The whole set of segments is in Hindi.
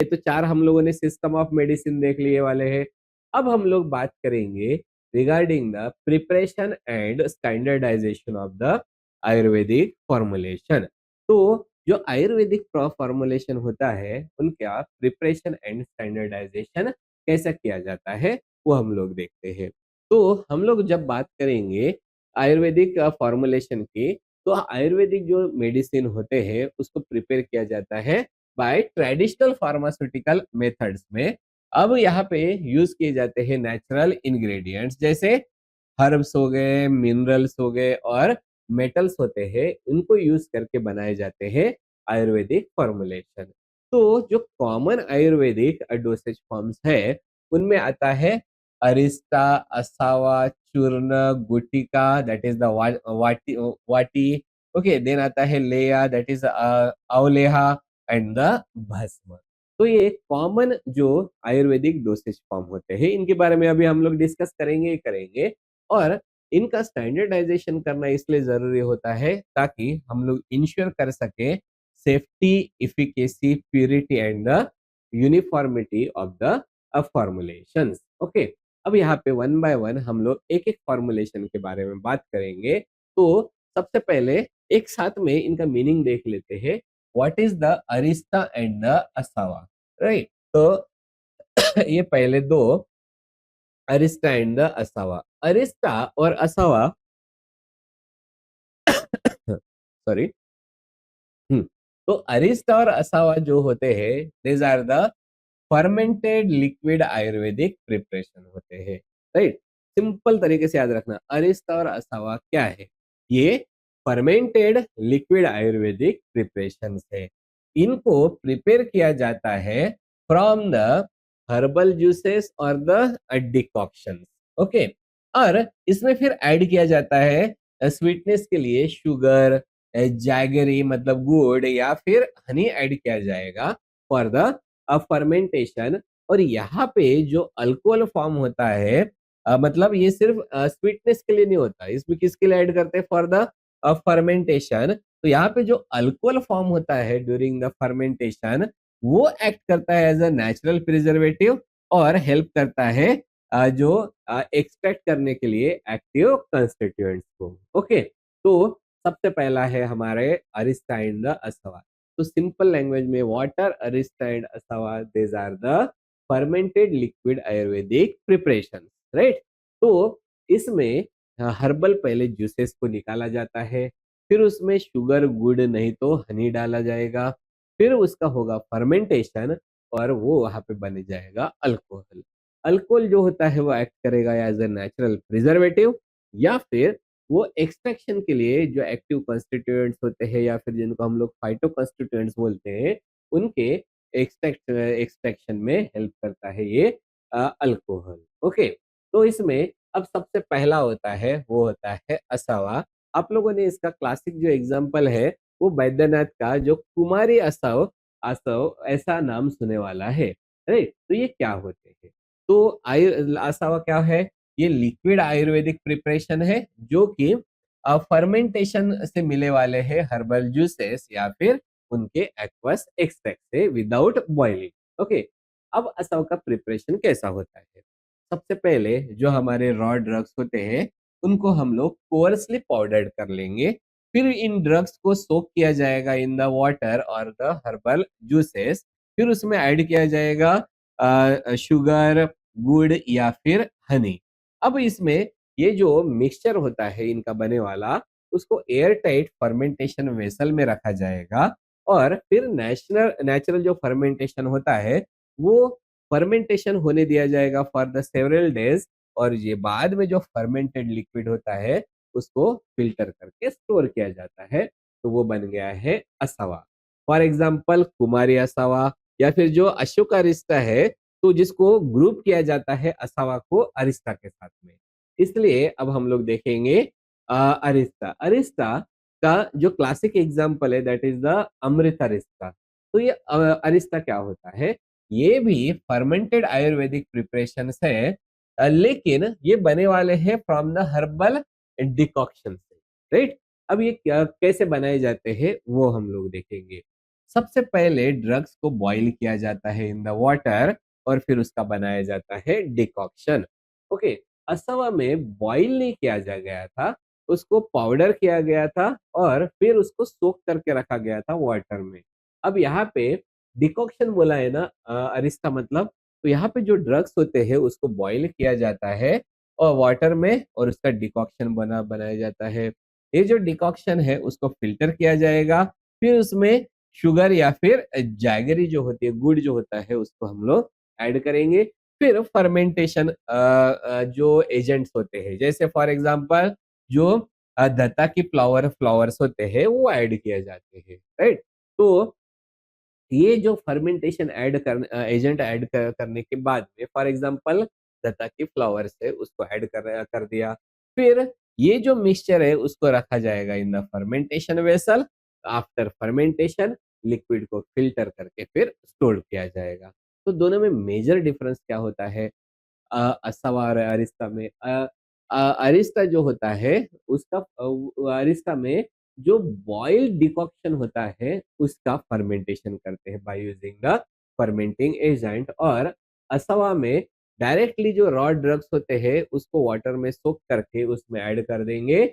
तो 4 हम लोगों ने सिस्टम ऑफ मेडिसिन देख लिए वाले हैं। अब हम लोग बात करेंगे regarding the preparation and standardization of the ayurvedic formulation. तो जो आयुर्वेदिक फॉर्मुलेशन होता है उनका प्रिपरेशन एंड स्टैंडर्डाइजेशन कैसा किया जाता है वो हम लोग देखते हैं। तो हम लोग जब बात करेंगे आयुर्वेदिक फॉर्मुलेशन की, तो आयुर्वेदिक जो मेडिसिन होते हैं उसको प्रिपेयर किया जाता है बाय ट्रेडिशनल फार्मास्यूटिकल मेथड्स में। अब यहाँ पे यूज किए जाते हैं नेचुरल इंग्रेडिएंट्स, जैसे हर्ब्स हो गए, मिनरल्स हो गए और मेटल्स होते हैं, इनको यूज करके बनाए जाते हैं आयुर्वेदिक फॉर्मुलेशन। तो जो कॉमन आयुर्वेदिक डोसेज फॉर्म्स है उनमें आता है अरिस्टा, असावा, चूर्ण, गुटिका, दैट इज द वाटी वाटी। ओके, देन आता है लेया, दैट इज अवलेहा एंड द भस्म। तो ये कॉमन जो आयुर्वेदिक डोसेज फॉर्म होते हैं इनके बारे में अभी हम लोग डिस्कस करेंगे ही करेंगे। और इनका स्टैंडर्डाइजेशन करना इसलिए जरूरी होता है ताकि हम लोग इंश्योर कर सके safety, efficacy, purity and the uniformity of the formulations. Okay, अब यहाँ पे वन बाय वन हम लोग एक एक फॉर्मुलेशन के बारे में बात करेंगे। तो सबसे पहले एक साथ में इनका मीनिंग देख लेते हैं। What is the Arista and the असावा, राइट? तो ये पहले दो, अरिस्टा एंड द असावा। अरिस्टा और असावा सॉरी। तो अरिस्टा और असावा जो होते हैं these are the fermented liquid ayurvedic preparation होते हैं, राइट? सिंपल तरीके से याद रखना, अरिस्टा और असावा क्या है? ये फर्मेंटेड लिक्विड आयुर्वेदिक प्रिपरेशन है। इनको प्रिपेयर किया जाता है फ्रॉम द हर्बल जूसेस और द डिकॉक्शन। ओके, और इसमें फिर ऐड किया जाता है स्वीटनेस के लिए शुगर, जैगरी मतलब गुड़, या फिर हनी ऐड किया जाएगा फॉर द फर्मेंटेशन। और यहाँ पे जो अल्कोहल फॉर्म होता है, मतलब ये सिर्फ स्वीटनेस के लिए नहीं होता, इसमें किसके लिए ऐड करते हैं? For the fermentation. तो यहाँ पे जो अल्कोहल फॉर्म होता है ड्यूरिंग द फर्मेंटेशन, वो एक्ट करता है एज अ नेचुरल प्रिजर्वेटिव और हेल्प करता है जो एक्सट्रैक्ट करने के लिए एक्टिव कंस्टिट्यूएंट्स को। ओके, तो सबसे पहला है हमारे अरिस्टा एंड द असावा। तो सिंपल लैंग्वेज में water, arishta and asava, these are the fermented liquid ayurvedic preparation, right? तो इसमें हर्बल पहले जूसेस को निकाला जाता है, फिर उसमें शुगर, गुड़ नहीं तो हनी डाला जाएगा, फिर उसका होगा फर्मेंटेशन और वो वहां पे बन जाएगा अल्कोहल। अल्कोहल जो होता है वो एक्ट करेगा एज ए नेचुरल प्रिजर्वेटिव, या फिर वो एक्सट्रैक्शन के लिए जो एक्टिव कॉन्स्टिट्यूएंट्स होते हैं या फिर जिनको हम लोग फाइटो कॉन्स्टिट्यूएंट्स बोलते हैं, उनके एक्सट्रैक्शन में हेल्प करता है ये अल्कोहल। ओके, तो इसमें अब सबसे पहला होता है वो होता है असावा। आप लोगों ने इसका क्लासिक जो एग्जाम्पल है वो बैद्यनाथ का जो कुमारी असाव असाव ऐसा नाम सुने वाला है, राइट? तो ये क्या होते हैं? तो असावा क्या है? ये लिक्विड आयुर्वेदिक प्रिपरेशन है जो कि फर्मेंटेशन से मिले वाले हैं हर्बल जूसेस या फिर उनके एक्वस एक्सट्रैक्ट से विदाउट बॉइलिंग। ओके, अब असाव का प्रिपरेशन कैसा होता है? सबसे पहले जो हमारे रॉ ड्रग्स होते हैं उनको हम लोग कोर्सली पाउडर्ड कर लेंगे, फिर इन ड्रग्स को सोक किया जाएगा इन द वाटर और द हर्बल जूसेस, फिर उसमें ऐड किया जाएगा शुगर, गुड़ या फिर हनी। अब इसमें ये जो मिक्सचर होता है इनका बने वाला, उसको एयर टाइट फर्मेंटेशन वेसल में रखा जाएगा और फिर नेचुरल जो फर्मेंटेशन होता है वो फर्मेंटेशन होने दिया जाएगा फॉर द सेवरल डेज। और ये बाद में जो फर्मेंटेड लिक्विड होता है उसको फिल्टर करके स्टोर किया जाता है, तो वो बन गया है असावा। फॉर एग्जाम्पल कुमारी असावा, या फिर जो अशोक अरिस्टा है, तो जिसको ग्रुप किया जाता है असावा को अरिस्टा के साथ में। इसलिए अब हम लोग देखेंगे अरिस्टा। अरिस्टा का जो क्लासिक एग्जाम्पल है that is the amrit arishta. तो ये अरिस्टा क्या होता है? ये भी फर्मेंटेड आयुर्वेदिक प्रिपरेशन है, लेकिन ये बने वाले हैं फ्रॉम द हर्बल डिकॉक्शन से, राइट? अब ये क्या कैसे बनाए जाते हैं वो हम लोग देखेंगे। सबसे पहले ड्रग्स को बॉईल किया जाता है इन द वाटर और फिर उसका बनाया जाता है डिकॉक्शन। ओके, असवा में बॉईल नहीं किया जा गया था, उसको पाउडर किया गया था और फिर उसको सोक करके रखा गया था वाटर में। अब यहाँ पे डिकॉक्शन बोला है ना अरिस्ता मतलब, तो यहाँ पे जो ड्रग्स होते हैं उसको बॉईल किया जाता है और वाटर में और उसका डिकॉक्शन बनाया जाता है। ये जो डिकॉक्शन है उसको फिल्टर किया जाएगा, फिर उसमें शुगर या फिर जैगरी जो होती है, गुड़ जो होता है उसको हम लोग ऐड करेंगे। फिर फर्मेंटेशन जो एजेंट्स होते हैं जैसे फॉर एग्जांपल जो दत्ता की फ्लावर्स होते हैं वो ऐड किए जाते हैं, राइट? तो ये जो फर्मेंटेशन एजेंट ऐड करने के बाद में फॉर एग्जांपल दत्ता की फ्लावर्स है उसको ऐड कर दिया। फिर ये जो मिक्सचर है उसको रखा जाएगा in the fermentation vessel. After fermentation liquid को फिल्टर करके फिर स्टोर किया जाएगा। तो दोनों में मेजर डिफरेंस क्या होता है? सवार है अरिस्ता में। अरिस्ता जो होता है उसका अरिस्ता में जो बॉइल्ड डिकॉक्शन होता है उसका फर्मेंटेशन करते हैं by using the fermenting agent, और असवा में डायरेक्टली जो रॉ ड्रग्स होते हैं उसको वाटर में सोक करके उसमें ऐड कर देंगे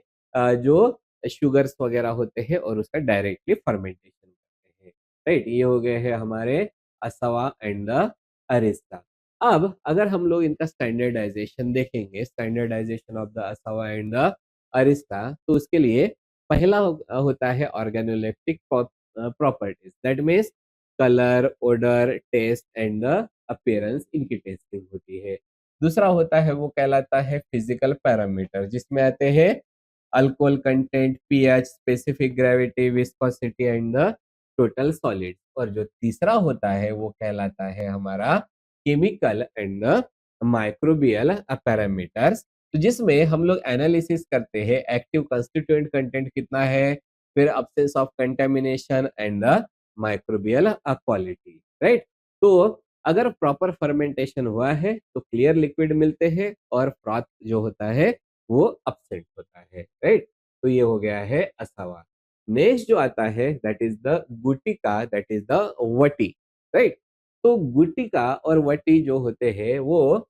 जो शुगर्स वगैरह होते हैं और उसका डायरेक्टली फर्मेंटेशन करते हैं, राइट? ये हो गए हैं हमारे असवा एंड द अरिस्ता। अब अगर हम लोग इनका स्टैंडर्डाइजेशन देखेंगे, standardization of the asava and the arishta, तो उसके लिए पहला होता है organoleptic properties, that means colour, odour, taste and the appearance, इनकी टेस्टिंग होती है। दूसरा होता है वो कहलाता है फिजिकल पैरामीटर, जिसमें आते हैं alcohol content, pH, specific gravity, viscosity and the total solid. और जो तीसरा होता है वो कहलाता है हमारा केमिकल एंड माइक्रोबियल पैरामीटर्स, तो जिसमें हम लोग एनालिसिस करते हैं एक्टिव कंस्टिट्यूएंट कंटेंट कितना है, फिर absence of contamination and the microbial quality, right? तो अगर प्रॉपर फर्मेंटेशन हुआ है तो क्लियर लिक्विड मिलते हैं और फ्रॉथ जो होता है वो अपसेट होता है, राइट? तो ये हो गया है असावा। नेक्स्ट जो आता है that is the gutika, that is the vati, right? तो गुटिका और वटी जो होते हैं वो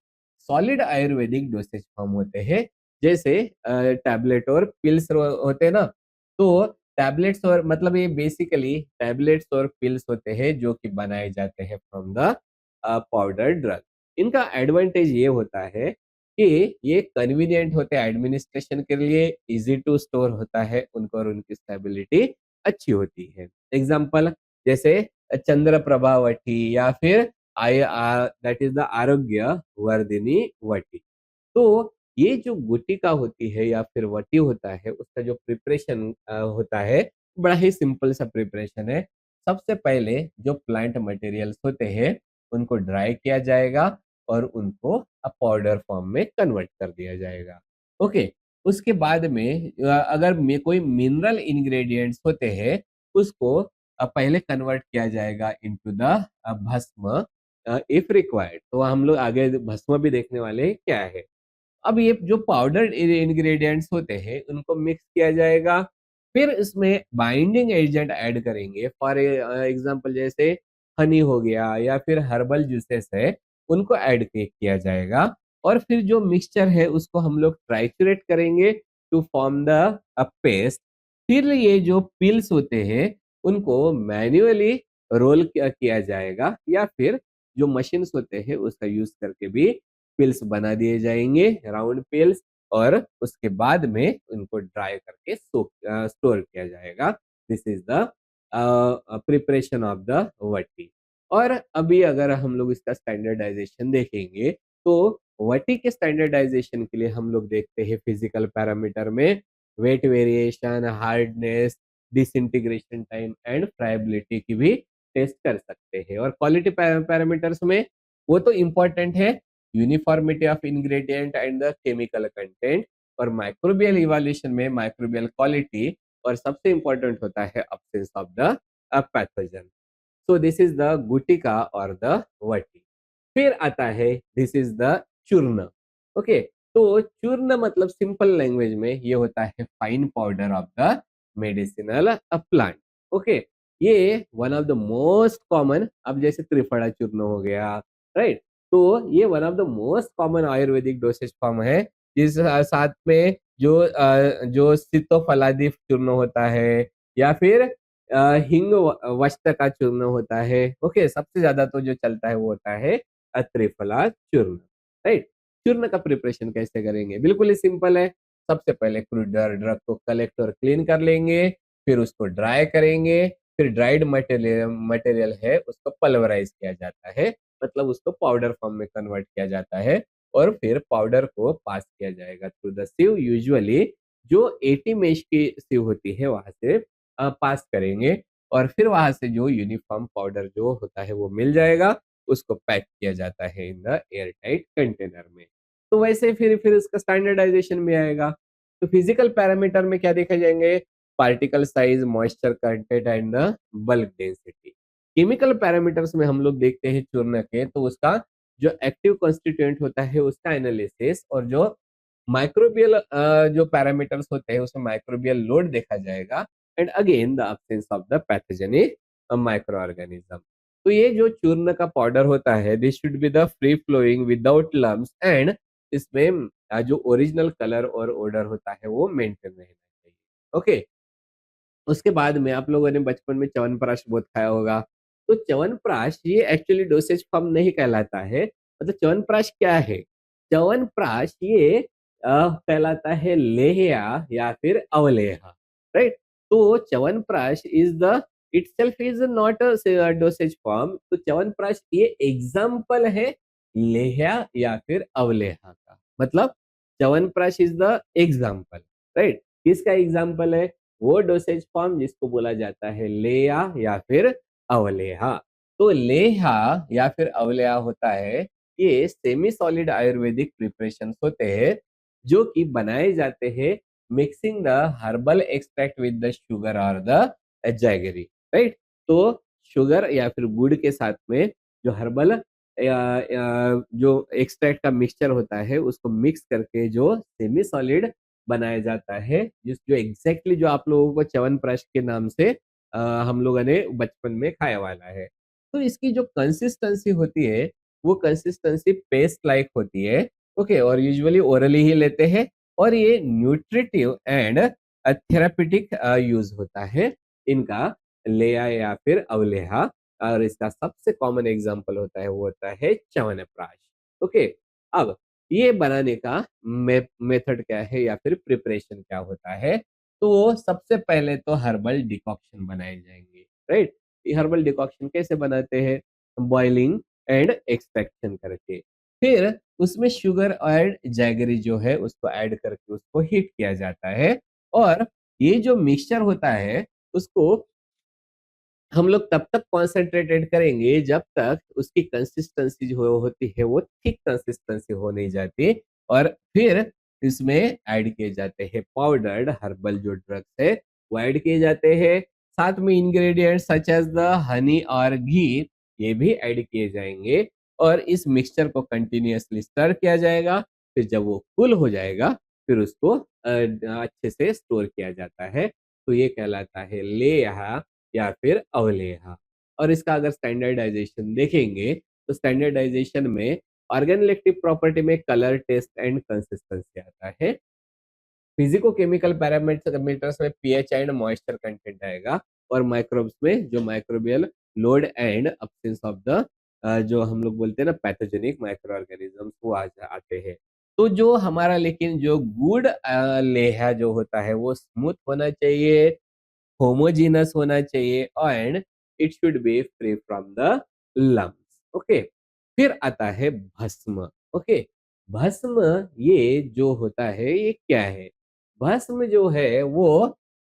सॉलिड आयुर्वेदिक डोसेज फॉर्म होते हैं, जैसे टैबलेट और पिल्स होते हैं ना, तो टैबलेट्स और मतलब ये बेसिकली टैबलेट्स और पिल्स होते हैं जो कि बनाए जाते हैं फ्रॉम द पाउडर ड्रग। इनका एडवांटेज ये होता है कि ये कन्वीनियंट होते हैं एडमिनिस्ट्रेशन के लिए, इजी टू स्टोर होता है उनको और उनकी स्टेबिलिटी अच्छी होती है। एग्जाम्पल जैसे चंद्र प्रभावटी या फिर दैट इज द आरोग्य वर्धिनी वटी। तो ये जो गुटिका होती है या फिर वटी होता है उसका जो प्रिपरेशन होता है बड़ा ही सिंपल सा प्रिपरेशन है। सबसे पहले जो प्लांट मटेरियल्स होते हैं उनको ड्राई किया जाएगा और उनको पाउडर फॉर्म में कन्वर्ट कर दिया जाएगा। ओके, उसके बाद में अगर कोई मिनरल इंग्रेडिएंट्स होते हैं उसको पहले कन्वर्ट किया जाएगा इनटू द भस्म इफ रिक्वायर्ड। तो हम लोग आगे भस्म भी देखने वाले हैं क्या है। अब ये जो पाउडर इंग्रेडिएंट्स होते हैं उनको मिक्स किया जाएगा, फिर इसमें बाइंडिंग एजेंट ऐड करेंगे। फॉर एग्जांपल जैसे हनी हो गया या फिर हर्बल जूसेस है, उनको ऐड किया जाएगा और फिर जो मिक्सचर है उसको हम लोग ट्राइचुरेट करेंगे टू फॉर्म द पेस्ट। फिर ये जो पिल्स होते हैं उनको मैन्युअली रोल किया जाएगा या फिर जो मशीन्स होते हैं उसका यूज करके भी पिल्स बना दिए जाएंगे, राउंड पिल्स, और उसके बाद में उनको ड्राई करके स्टोर किया जाएगा। This is the preparation of the vati. और अभी अगर हम लोग इसका स्टैंडर्डाइजेशन देखेंगे तो वटी के स्टैंडर्डाइजेशन के लिए हम लोग देखते हैं फिजिकल पैरामीटर में weight variation, hardness, disintegration time and friability की भी टेस्ट कर सकते हैं। और क्वालिटी पैरामीटर्स में वो तो इम्पोर्टेंट है, uniformity of ingredient and the chemical content, और माइक्रोबियल इवोल्यूशन में माइक्रोबियल क्वालिटी, और सबसे इंपॉर्टेंट होता है absence of the pathogen. So this is the gutika और द वटी। फिर आता है this is the churna. Okay, तो चूर्ण मतलब सिंपल लैंग्वेज में ये होता है fine powder of the medicinal plant. Okay, ये one of the most common, अब जैसे त्रिफला चूर्ण हो गया, राइट? तो ये one of the most common Ayurvedic dosage form है, जिस साथ में जो सितोफलादी चूर्ण होता है, या फिर हिंग वष्ट का चूर्ण होता है। ओके, सबसे ज्यादा तो जो चलता है वो होता है त्रिफला चूर्ण, राइट? चूर्ण का प्रिपरेशन कैसे करेंगे? बिल्कुल ही सिंपल है। सबसे पहले क्रूड ड्रग को कलेक्ट और क्लीन कर लेंगे, फिर उसको ड्राई करेंगे, फिर ड्राइड मटेरियल मटेरियल है उसको पल्वराइज किया जाता है, मतलब उसको पाउडर फॉर्म में कन्वर्ट किया जाता है, और फिर पाउडर को पास किया जाएगा थ्रू द सिव। यूजुअली जो 80 मेश की सिव होती है वहां से पास करेंगे, और फिर वहां से जो यूनिफॉर्म पाउडर जो होता है वो मिल जाएगा, उसको पैक किया जाता है in the air tight container में। तो वैसे फिर उसका स्टैंडर्डाइजेशन भी आएगा। तो फिजिकल पैरामीटर में क्या देखे जाएंगे? Particle size, moisture content and the bulk density. Chemical parameters में हम लोग देखते हैं चूर्ण के, तो उसका जो एक्टिव कॉन्स्टिट्यूएंट होता है उसका एनालिसिस, और जो माइक्रोबियल जो पैरामीटर्स होते हैं उसमें माइक्रोबियल लोड देखा जाएगा, and again the absence of the pathogenic micro organism. तो ये जो चूर्ण का पाउडर होता है, this should be the free flowing without lumps, and इसमें जो ओरिजिनल कलर और ऑर्डर होता है वो मेंटेन रहना चाहिए। ओके, उसके बाद में आप लोगों ने बचपन में च्यवनप्राश बहुत खाया होगा। तो च्यवनप्राश ये एक्चुअली डोसेज फॉर्म नहीं कहलाता है। मतलब च्यवनप्राश क्या है? च्यवनप्राश ये कहलाता है लेह्या या फिर अवलेहा, राइट? तो chyawanprash is the itself is not a dosage form. तो च्यवनप्राश ये एग्जाम्पल है लेह्या या फिर अवलेहा का। मतलब chyawanprash is the example, right? किसका एग्जाम्पल है? वो डोसेज फॉर्म जिसको बोला जाता है लेया या फिर अवलेहा। तो लेहा या फिर अवलेहा होता है, ये सेमी सॉलिड आयुर्वेदिक प्रिपरेशन होते हैं जो कि बनाए जाते हैं mixing the herbal extract with the sugar और द जैगरी, राइट? तो शुगर या फिर गुड़ के साथ में जो हर्बल जो एक्सट्रैक्ट का मिक्सचर होता है उसको मिक्स करके जो सेमी सॉलिड बनाया जाता है, जिस जो एग्जैक्टली जो आप लोगों को च्यवनप्राश के नाम से हम लोगों ने बचपन में खाया वाला है। तो इसकी जो कंसिस्टेंसी होती है वो कंसिस्टेंसी पेस्ट लाइक होती है। ओके, और यूजुअली ओरली ही लेते हैं, और ये न्यूट्रिटिव एंड थेरापेटिक यूज होता है इनका, लेया या फिर अवलेहा। और इसका सबसे कॉमन एग्जांपल होता है वो होता है च्यवनप्राश। ओके, अब ये बनाने का मेथड क्या है या फिर प्रिपरेशन क्या होता है? तो सबसे पहले तो हर्बल डिकॉक्शन बनाए जाएंगे, राइट? ये हर्बल डिकॉक्शन कैसे बनाते हैं? बॉइलिंग एंड एक्सट्रैक्शन करके, फिर उसमें शुगर और जैगरी जो है उसको ऐड करके उसको हीट किया जाता है, और ये जो मिक्सचर होता है उसको हम लोग तब तक कॉन्सेंट्रेटेड करेंगे जब तक उसकी कंसिस्टेंसी जो होती है वो थिक कंसिस्टेंसी हो नहीं जाती, और फिर इसमें ऐड किए जाते हैं पाउडर्ड हर्बल जो ड्रग्स है वो ऐड किए जाते हैं। साथ में ingredients such as the honey और घी ये भी ऐड किए जाएंगे, और इस मिक्सचर को कंटिन्यूअसली स्टर किया जाएगा। फिर जब वो फुल हो जाएगा फिर उसको अच्छे से स्टोर किया जाता है। तो ये कहलाता है ले या फिर अवलेहा। और इसका अगर स्टैंडर्डाइजेशन देखेंगे तो स्टैंडर्डाइजेशन में ऑर्गेनोलेक्टिक प्रॉपर्टी में कलर, टेस्ट एंड कंसिस्टेंसी आता है। फिजिको केमिकल पैरामीटर्स में पीएच एंड मॉइस्चर कंटेंट आएगा, और माइक्रोब्स में जो microbial load and absence of the जो हम लोग बोलते हैं ना पैथोजेनिक माइक्रो ऑर्गेनिजम्स वो आते हैं। तो जो हमारा लेकिन जो गुड लेहा जो होता है वो स्मूथ होना चाहिए, होमोजीनस होना चाहिए, and it should be free from the lumps. Okay, फिर आता है भस्म। ओके, भस्म ये जो होता है ये क्या है? भस्म जो है वो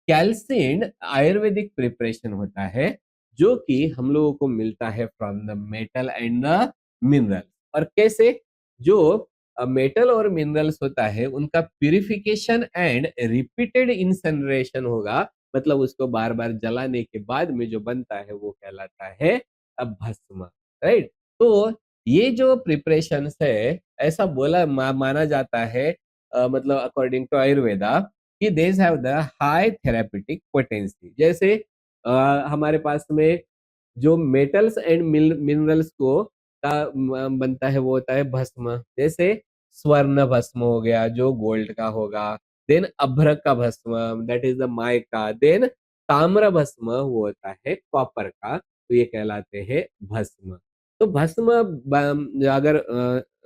कैल्सिन्ड आयुर्वेदिक प्रिपरेशन होता है, जो कि हम लोगों को मिलता है from the metal and the mineral. और कैसे? जो मेटल और मिनरल्स होता है उनका प्यूरिफिकेशन एंड रिपीटेड इंसनरेशन होगा, मतलब उसको बार बार जलाने के बाद में जो बनता है वो कहलाता है अब भस्म, राइट? तो ये जो प्रिपरेशंस है ऐसा माना जाता है, मतलब अकॉर्डिंग टू आयुर्वेदा कि देज have the high therapeutic potency. जैसे हमारे पास में जो मेटल्स एंड मिनरल्स को बनता है वो होता है भस्म। जैसे स्वर्ण भस्म हो गया जो गोल्ड का होगा, देन अभ्रक का भस्म that is the mica, then ताम्र भस्म वो होता है कॉपर का, तो ये कहलाते हैं भस्म। तो भस्म अगर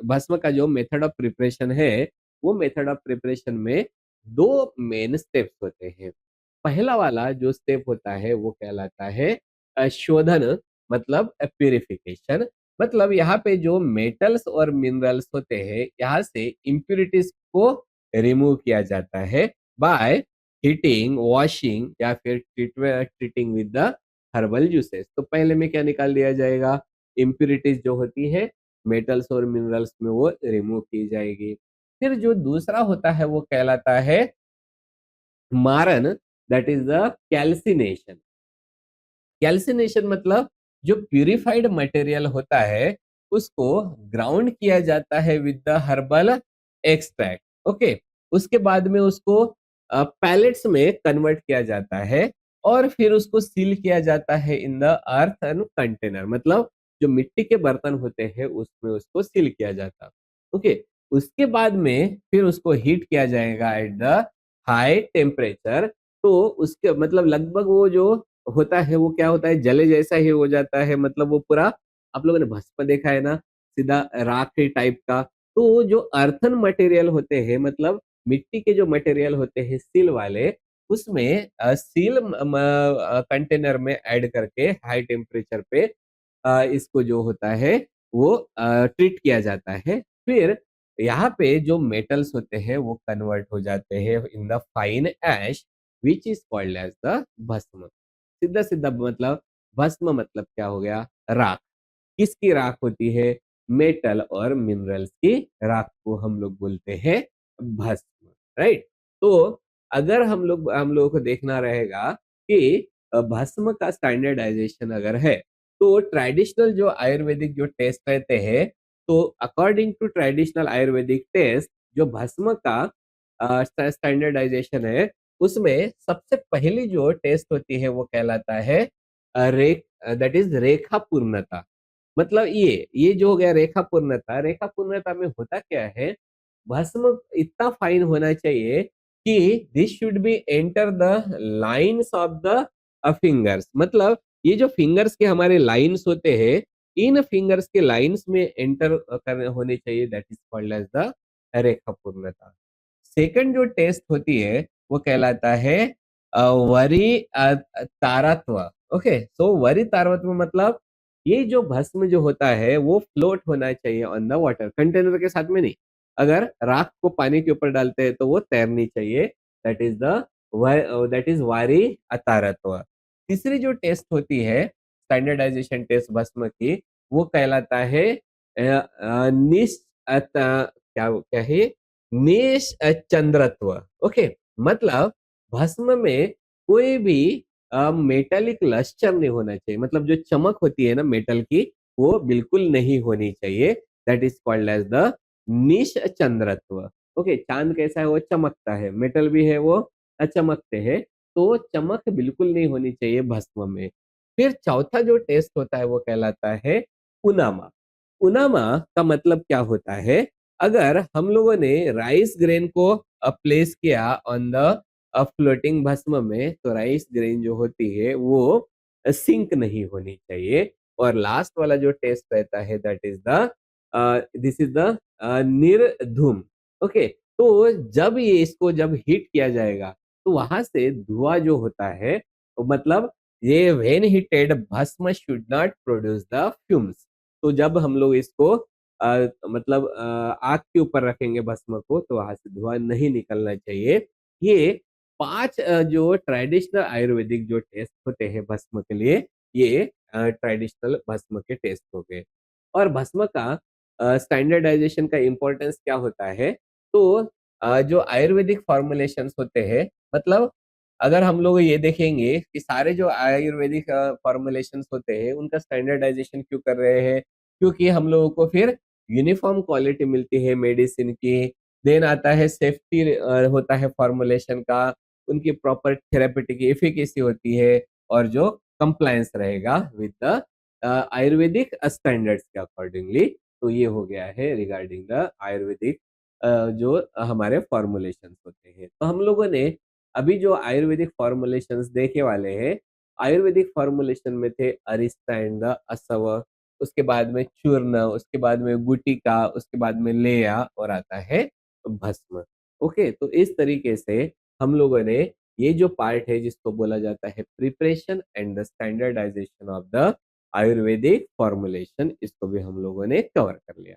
भस्म का जो मेथड ऑफ प्रिपरेशन है, वो मेथड ऑफ प्रिपरेशन में दो मेन स्टेप्स होते हैं। पहला वाला जो स्टेप होता है वो कहलाता है शोधन, मतलब प्यूरिफिकेशन। मतलब यहाँ पे जो मेटल्स और मिनरल्स होते हैं, यहाँ से इम्प्यूरिटीज को रिमूव किया जाता है बाय हीटिंग, वॉशिंग या फिर treating with the herbal juices. तो पहले में क्या निकाल दिया जाएगा, इम्प्यूरिटीज जो होती है मेटल्स और मिनरल्स में वो रिमूव की जाएगी। फिर जो दूसरा होता है वो कहलाता है मारन, that is the calcination. Calcination मतलब जो प्यूरिफाइड मटेरियल होता है उसको ग्राउंड किया जाता है with the herbal extract. Okay, उसके बाद में उसको पैलेट्स में कन्वर्ट किया जाता है और फिर उसको सील किया जाता है इन द अर्थन कंटेनर। मतलब जो मिट्टी के बर्तन होते हैं उसमें उसको सील किया जाता है। ओके, उसके बाद में फिर उसको हीट किया जाएगा एट द हाई टेम्परेचर। तो उसके मतलब लगभग वो जो होता है वो क्या होता है, जले जैसा ही हो जाता है। मतलब वो पूरा, आप लोगों ने भस्म देखा है ना, सीधा राख टाइप का। तो वो जो अर्थन मटेरियल होते हैं, मतलब मिट्टी के जो मटेरियल होते हैं सील वाले, उसमें सील कंटेनर में ऐड करके हाई टेम्परेचर पे इसको जो होता है वो ट्रीट किया जाता है। फिर यहाँ पे जो मेटल्स होते हैं वो कन्वर्ट हो जाते हैं in the fine ash which is called as the bhasma. सीधा सीधा मतलब भस्म मतलब क्या हो गया, राख। किसकी राख होती है, मेटल और मिनरल्स की राख को हम लोग बोलते हैं भस्म, राइट। तो अगर हम लोगों को देखना रहेगा कि भस्म का स्टैंडर्डाइजेशन अगर है, तो ट्रेडिशनल जो आयुर्वेदिक जो टेस्ट रहते हैं, तो according to traditional ayurvedic test जो भस्म का स्टैंडर्डाइजेशन है, उसमें सबसे पहली जो टेस्ट होती है वो कहलाता है रेख, दैट इज रेखा पूर्णता। मतलब ये जो हो गया रेखा पूर्णता, रेखा पूर्णता में होता क्या है, भस्म इतना फाइन होना चाहिए कि this should be enter the lines of the fingers. मतलब ये जो फिंगर्स के हमारे लाइंस होते हैं, इन फिंगर्स के लाइंस में एंटर करने होने चाहिए, that is called as the rekha purnata. Second जो टेस्ट होती है वो कहलाता है वरी तारत्व। ओके, सो वरी तारत्व मतलब ये जो भस्म जो होता है वो फ्लोट होना चाहिए ऑन द वाटर, कंटेनर के साथ में नहीं। अगर राख को पानी के ऊपर डालते हैं तो वो तैरनी चाहिए, that is the that is वारी अतारत्व। तीसरी जो टेस्ट होती है स्टैंडर्डाइजेशन टेस्ट भस्म की, वो कहलाता है क्या क्या है, निश्चंद्रत्व। ओके, मतलब भस्म में कोई भी मेटालिक लस्टर नहीं होना चाहिए। मतलब जो चमक होती है ना मेटल की, वो बिल्कुल नहीं होनी चाहिए, that is called as the nishchandratva. Okay, चांद कैसा है, वो चमकता है, मेटल भी है वो चमकते हैं, तो चमक बिल्कुल नहीं होनी चाहिए भस्म में। फिर चौथा जो टेस्ट होता है वो कहलाता है उनामा। उनामा का मतलब क्या होता है, अगर हम लोगों ने राइस ग्रेन को प्लेस किया ऑन द फ्लोटिंग भस्म में, तो राइस ग्रेन जो होती है वो सिंक नहीं होनी चाहिए। और लास्ट वाला जो टेस्ट रहता है that is the this is the nirdhoom. Okay, तो जब ये इसको जब हीट किया जाएगा तो वहां से धुआं जो होता है, तो मतलब ये व्हेन हीटेड भस्म should not produce the fumes. तो जब हम लोग इसको मतलब आग के ऊपर रखेंगे भस्म को, तो वहां से धुआं नहीं निकलना चाहिए। ये पांच जो ट्रेडिशनल आयुर्वेदिक जो टेस्ट होते हैं भस्म के लिए, ये ट्रेडिशनल भस्म के टेस्ट हो गए। और भस्म का स्टैंडर्डाइजेशन का इम्पोर्टेंस क्या होता है, तो जो आयुर्वेदिक फॉर्मुलेशंस होते हैं, मतलब अगर हम लोग ये देखेंगे कि सारे जो आयुर्वेदिक फॉर्मुलेशंस होते हैं उनका स्टैंडर्डाइजेशन क्यों कर रहे हैं, क्योंकि हम लोगों को फिर यूनिफॉर्म क्वालिटी मिलती है मेडिसिन की। देन आता है सेफ्टी होता है फॉर्मुलेशन का, उनकी प्रॉपर थेरेपेटिक एफिकेसी होती है। और जो कंप्लायंस रहेगा विद द आयुर्वेदिक स्टैंडर्ड्स के अकॉर्डिंगली। तो ये हो गया है रिगार्डिंग द आयुर्वेदिक जो हमारे फॉर्मुलेशंस होते हैं। तो हम लोगों ने अभी जो आयुर्वेदिक फॉर्मुलेशंस देखे वाले हैं, आयुर्वेदिक फॉर्मुलेशन में थे अरिष्टा एंड द असव, उसके बाद में चूर्ण, उसके बाद में गुटिका, उसके बाद में लेया और आता है भस्म। ओके, तो इस तरीके से हम लोगों ने ये जो पार्ट है जिसको बोला जाता है preparation and the standardization of the ayurvedic formulation, इसको भी हम लोगों ने कवर कर लिया।